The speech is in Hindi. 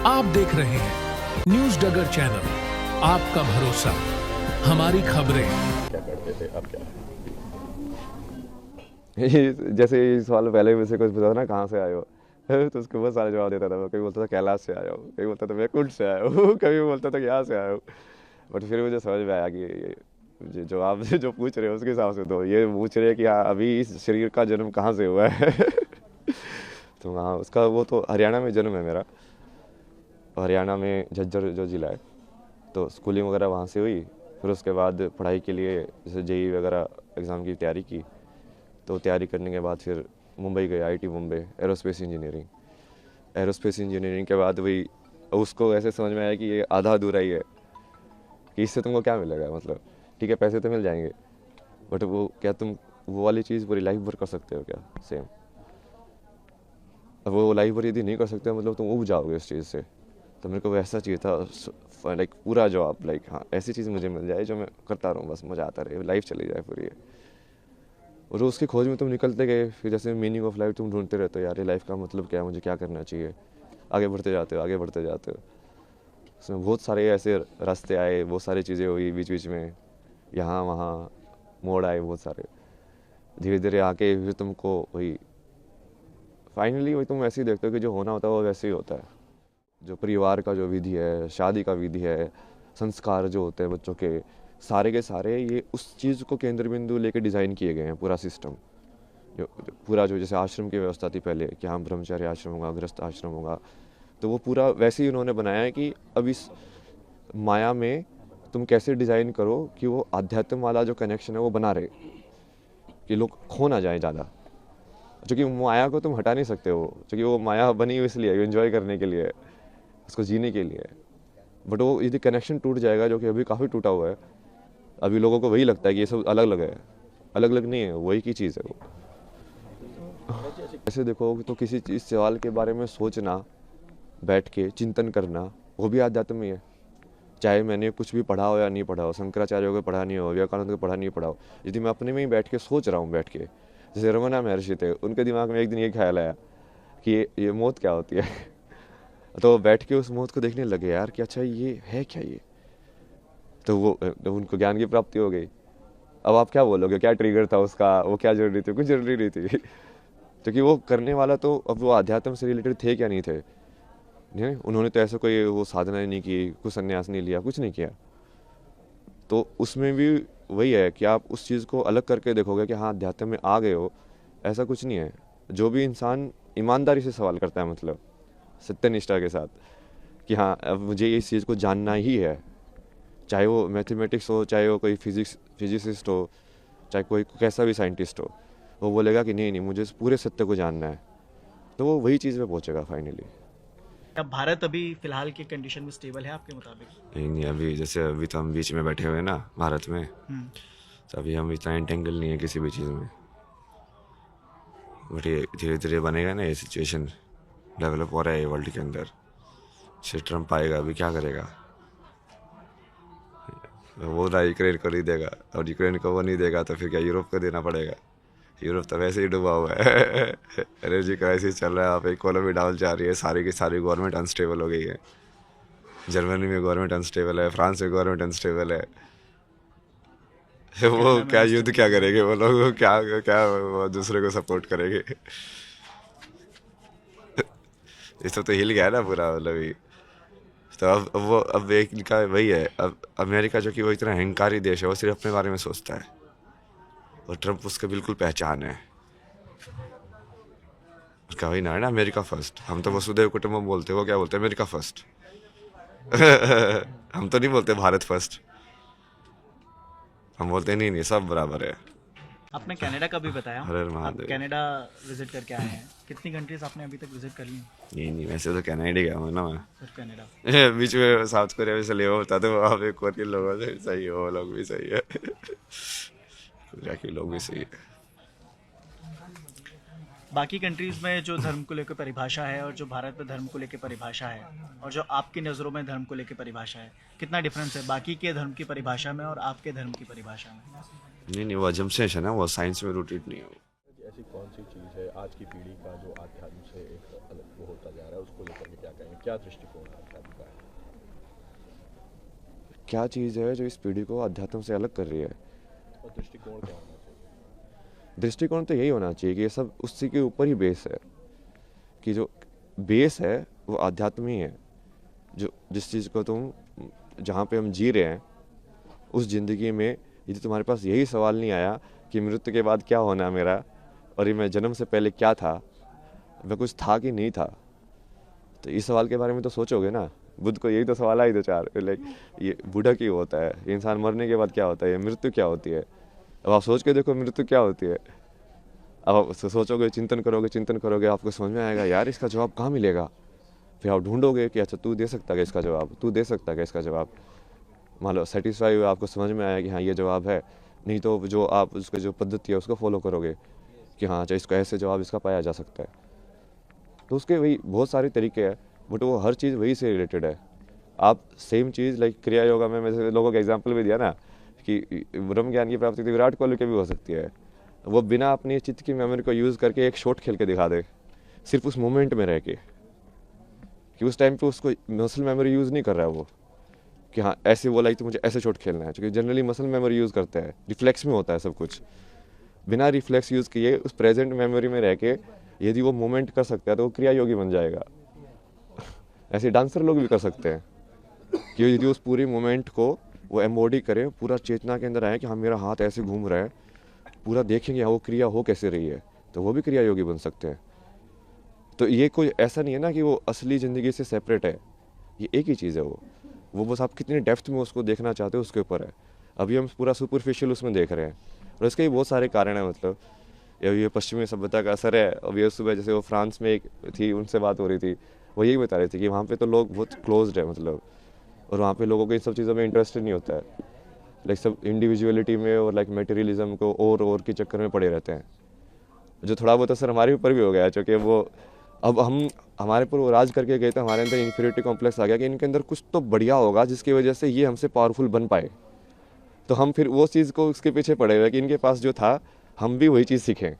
आप देख रहे हैं न्यूज डगर चैनल, आपका भरोसा हमारी खबरें। क्या करते थे अब क्या? जैसे ये सवाल पहले मुझसे कुछ पूछा था ना, कहाँ से आए हो, तो उसके बहुत सारे जवाब देता था मैं। कभी बोलता था कैलाश से आया हूँ, कभी बोलता था मैं कुंड से आया हूँ, कभी बोलता था यहाँ से आया हूँ। बट फिर मुझे समझ में आया कि ये जो आप जो पूछ रहे हो उसके हिसाब से तो ये पूछ रहे हैं कि हाँ अभी इस शरीर का जन्म कहाँ से हुआ है। तो हाँ, उसका वो तो हरियाणा में जन्म है मेरा, हरियाणा में झज्जर जो ज़िला है। तो स्कूलिंग वगैरह वहाँ से हुई। फिर उसके बाद पढ़ाई के लिए जैसे जेई वगैरह एग्ज़ाम की तैयारी की। तो तैयारी करने के बाद फिर मुंबई गए, IT Mumbai, aerospace engineering. Aerospace engineering के बाद वही उसको ऐसे समझ में आया कि ये आधा अधूरा ही है, कि इससे तुमको क्या मिलेगा। मतलब ठीक है, पैसे तो मिल जाएंगे, बट वो क्या तुम वो वाली चीज़ पूरी लाइफ भर कर सकते हो क्या? सेम अब वो लाइफ भर यदि नहीं कर सकते मतलब तुम उब जाओगे उस चीज़ से। तो मेरे को वैसा चाहिए था, लाइक पूरा जॉब, लाइक हाँ ऐसी चीज़ मुझे मिल जाए जो मैं करता रहूँ, बस मज़ा आता रहे, लाइफ चली जाए पूरी। और उसकी खोज में तुम निकलते गए, फिर जैसे मीनिंग ऑफ लाइफ तुम ढूंढते रहते हो, यार ये लाइफ का मतलब क्या है, मुझे क्या करना चाहिए। आगे बढ़ते जाते हो, आगे बढ़ते जाते हो। उसमें बहुत सारे ऐसे रास्ते आए, बहुत सारी चीज़ें हुई बीच बीच में, यहाँ वहाँ मोड़ आए बहुत सारे। धीरे धीरे आके फिर तुमको वही फाइनली वही तुम ऐसे ही देखते हो कि जो होना होता है वो वैसे ही होता है। जो परिवार का जो विधि है, शादी का विधि है, संस्कार जो होते हैं बच्चों के सारे ये उस चीज़ को केंद्र बिंदु लेके डिज़ाइन किए गए हैं। पूरा सिस्टम जो पूरा जो जैसे आश्रम की व्यवस्था थी पहले कि हाँ ब्रह्मचार्य आश्रम होगा, गृहस्थ आश्रम होगा, तो वो पूरा वैसे ही उन्होंने बनाया है कि अब इस माया में तुम कैसे डिज़ाइन करो कि वो आध्यात्म वाला जो कनेक्शन है वो बना रहे, कि लोग खो ना जाए ज़्यादा। क्योंकि माया को तुम हटा नहीं सकते हो, क्योंकि वो माया बनी हुई इसलिए एंजॉय करने के लिए, उसको जीने के लिए। बट वो यदि कनेक्शन टूट जाएगा, जो कि अभी काफ़ी टूटा हुआ है, अभी लोगों को वही लगता है कि ये सब अलग अलग है, अलग अलग नहीं है, वही की चीज़ है वो। ऐसे देखो तो किसी चीज़ सवाल के बारे में सोचना, बैठ के चिंतन करना, वो भी आध्यात्म ही है। चाहे मैंने कुछ भी पढ़ा हो या नहीं पढ़ा हो, शंकराचार्य को पढ़ा नहीं हो, विवेकानंद को पढ़ा नहीं पढ़ा हो, यदि मैं अपने में ही बैठ के सोच रहा हूँ, बैठ के जैसे रमना महर्षि थे, उनके दिमाग में एक दिन ये ख्याल आया कि ये मौत क्या होती है। तो बैठ के उस मौत को देखने लगे यार कि अच्छा ये है क्या ये। तो वो उनको ज्ञान की प्राप्ति हो गई। अब आप क्या बोलोगे, क्या ट्रिगर था उसका, वो क्या जरूरी थी? कुछ जरूरी नहीं थी। क्योंकि वो करने वाला तो अब वो अध्यात्म से रिलेटेड थे क्या नहीं थे, नहीं उन्होंने तो ऐसा कोई वो साधना नहीं की, कुछ संन्यास नहीं लिया, कुछ नहीं किया। तो उसमें भी वही है कि आप उस चीज़ को अलग करके देखोगे कि हाँ अध्यात्म में आ गए हो, ऐसा कुछ नहीं है। जो भी इंसान ईमानदारी से सवाल करता है, मतलब सत्यनिष्ठा के साथ कि हाँ अब मुझे इस चीज़ को जानना ही है, चाहे वो मैथमेटिक्स हो, चाहे वो कोई फिजिसिस्ट हो, चाहे कोई कैसा भी साइंटिस्ट हो, वो बोलेगा कि नहीं नहीं मुझे इस पूरे सत्य को जानना है, तो वो वही चीज़ पे पहुंचेगा फाइनली। अब भारत अभी फिलहाल की कंडीशन में स्टेबल है आपके मुताबिक? नहीं नहीं, अभी जैसे अभी तो हम बीच में बैठे हुए हैं ना भारत में, तो अभी हम इतना एंटेंगल नहीं है किसी भी चीज़ में। बट ये धीरे धीरे बनेगा ना, ये सिचुएशन डेवलप हो रहा है वर्ल्ड के अंदर। से ट्रम्प आएगा, अभी क्या करेगा? वो ना यूक्रेन को नहीं देगा, और यूक्रेन को वो नहीं देगा तो फिर क्या यूरोप को देना पड़ेगा? यूरोप तो वैसे ही डूबा हुआ है। एनर्जी क्राइसिस चल रहा है, आप इकोनॉमी डाउन जा रही है, सारी की सारी गवर्नमेंट अनस्टेबल हो गई है। जर्मनी में गवर्नमेंट अनस्टेबल है, फ्रांस में गवर्नमेंट अनस्टेबल है। वो क्या युद्ध क्या करेंगे वो लोग, क्या क्या वो दूसरे को सपोर्ट करेंगे? इस तो हिल गया ना पूरा, मतलब ये। तो अब एक इनका वही है, अब अमेरिका जो कि वो इतना अहंकारी देश है, वो सिर्फ अपने बारे में सोचता है, और ट्रम्प उसका बिल्कुल पहचान है। उसका वही ना है ना, अमेरिका फर्स्ट। हम तो वसुधैव कुटुंबकम बोलते हैं, वो क्या बोलते हैं, अमेरिका फर्स्ट। हम तो नहीं बोलते भारत फर्स्ट, हम बोलते नहीं नहीं सब बराबर है। आपने कनाडा का भी बताया, हर हर आप महादेव। कनाडा विजिट करके आए हैं, कितनी कंट्रीज आपने अभी तक विजिट कर ली? नहीं नहीं, वैसे तो कनाडा गया हूँ ना मैं। सिर्फ कनाडा? बीच में साउथ कोरिया में चले हो, बता दो वहाँ पे कोरियन लोगों से सही है, वो लोग भी सही है। कोरिया के लोग भी सही है। बाकी कंट्रीज में जो धर्म को लेकर परिभाषा है और जो भारत में धर्म को लेकर परिभाषा है, और जो आपकी नज़रों में धर्म को लेकर परिभाषा है, कितना डिफरेंस है बाकी के धर्म की परिभाषा में और आपके धर्म की परिभाषा में? नहीं नहीं, वो अजम्पशन है ना, वो साइंस में रूटेड नहीं है वो। ऐसी कौन सी चीज़ है आज की पीढ़ी का जो आध्यात्म से एक अलग वो होता जा रहा है, उसको लेकर के क्या कहेंगे, क्या दृष्टिकोण है? क्या चीज़ है जो इस पीढ़ी को अध्यात्म से अलग कर रही है। और दृष्टिकोण क्या होना चाहिए? दृष्टिकोण तो यही होना चाहिए कि ये सब उसी के ऊपर ही बेस है, कि जो बेस है वो आध्यात्म ही है। जो जिस चीज़ को तुम, जहाँ पे हम जी रहे हैं उस ज़िंदगी में, यदि तुम्हारे पास यही सवाल नहीं आया कि मृत्यु के बाद क्या होना है मेरा, और ये मैं जन्म से पहले क्या था, मैं कुछ था कि नहीं था, तो इस सवाल के बारे में तो सोचोगे ना। बुद्ध को यही तो सवाल आई दो चार, लाइक ये बुढ़ा क्यों होता है, इंसान मरने के बाद क्या होता है, ये मृत्यु क्या होती है। अब आप सोच के देखो मृत्यु क्या होती है। अब आप सोचोगे, चिंतन करोगे, आपको समझ में आएगा यार इसका जवाब कहाँ मिलेगा। फिर आप ढूंढोगे कि अच्छा तू दे सकता है इसका जवाब, तू दे सकता है इसका जवाब। मान लो सेटिस्फाई हुआ, आपको समझ में आया कि हाँ ये जवाब है, नहीं तो जो आप उसके जो पद्धति है उसको फॉलो करोगे कि हाँ अच्छा इसका ऐसे जवाब इसका पाया जा सकता है। तो उसके वही बहुत सारे तरीके हैं, बट वो हर चीज़ वही से रिलेटेड है। आप सेम चीज़ लाइक क्रिया योगा में मैंने लोगों का एग्जांपल भी दिया ना कि ब्रह्म ज्ञान की प्राप्ति विराट कोहली के भी हो सकती है। वो बिना अपनी चित्त की मेमोरी को यूज़ करके एक शॉट खेल के दिखा दे, सिर्फ उस मोमेंट में रह के, कि उस टाइम पे उसको मसल मेमोरी यूज़ नहीं कर रहा है वो, कि हाँ ऐसे बोला कि तो मुझे ऐसे शॉट खेलना है, क्योंकि जनरली मसल मेमोरी यूज़ करते हैं, रिफ्लेक्स में होता है सब कुछ। बिना रिफ्लेक्स यूज़ किए उस प्रेजेंट मेमोरी में रह के यदि वो मोमेंट कर सकता है तो वो क्रिया योगी बन जाएगा। ऐसे डांसर लोग भी कर सकते हैं कि यदि उस पूरी मोमेंट को वो एम्बॉडी करे, पूरा चेतना के अंदर आए कि हाँ मेरा हाथ ऐसे घूम रहा है, पूरा देखेंगे हाँ वो क्रिया हो कैसे रही है, तो वो भी क्रिया योगी बन सकते हैं। तो ये कोई ऐसा नहीं है ना कि वो असली ज़िंदगी से सेपरेट है, ये एक ही चीज़ है। वो बस आप कितनी डेप्थ में उसको देखना चाहते हो उसके ऊपर है। अभी हम पूरा सुपरफिशियल उसमें देख रहे हैं, और इसके भी बहुत सारे कारण हैं। मतलब ये पश्चिमी सभ्यता का असर है। अभी सुबह जैसे वो फ्रांस में एक थी, उनसे बात हो रही थी, वो यही बता रहे थे कि वहाँ पे तो लोग बहुत क्लोज्ड है, मतलब, और वहाँ पे लोगों को इन सब चीज़ों में इंटरेस्ट नहीं होता है। लाइक सब इंडिविजुअलिटी में और लाइक मटेरियलिज्म को और के चक्कर में पड़े रहते हैं, जो थोड़ा बहुत असर हमारे ऊपर भी हो गया है। चूँकि वो अब हम हमारे पर वो राज करके गए थे, हमारे अंदर इन्फीरियरिटी कॉम्प्लेक्स आ गया कि इनके अंदर कुछ तो बढ़िया होगा जिसकी वजह से ये हमसे पावरफुल बन पाए। तो हम फिर वो चीज़ को उसके पीछे पड़े हुए कि इनके पास जो था हम भी वही चीज़ सीखें।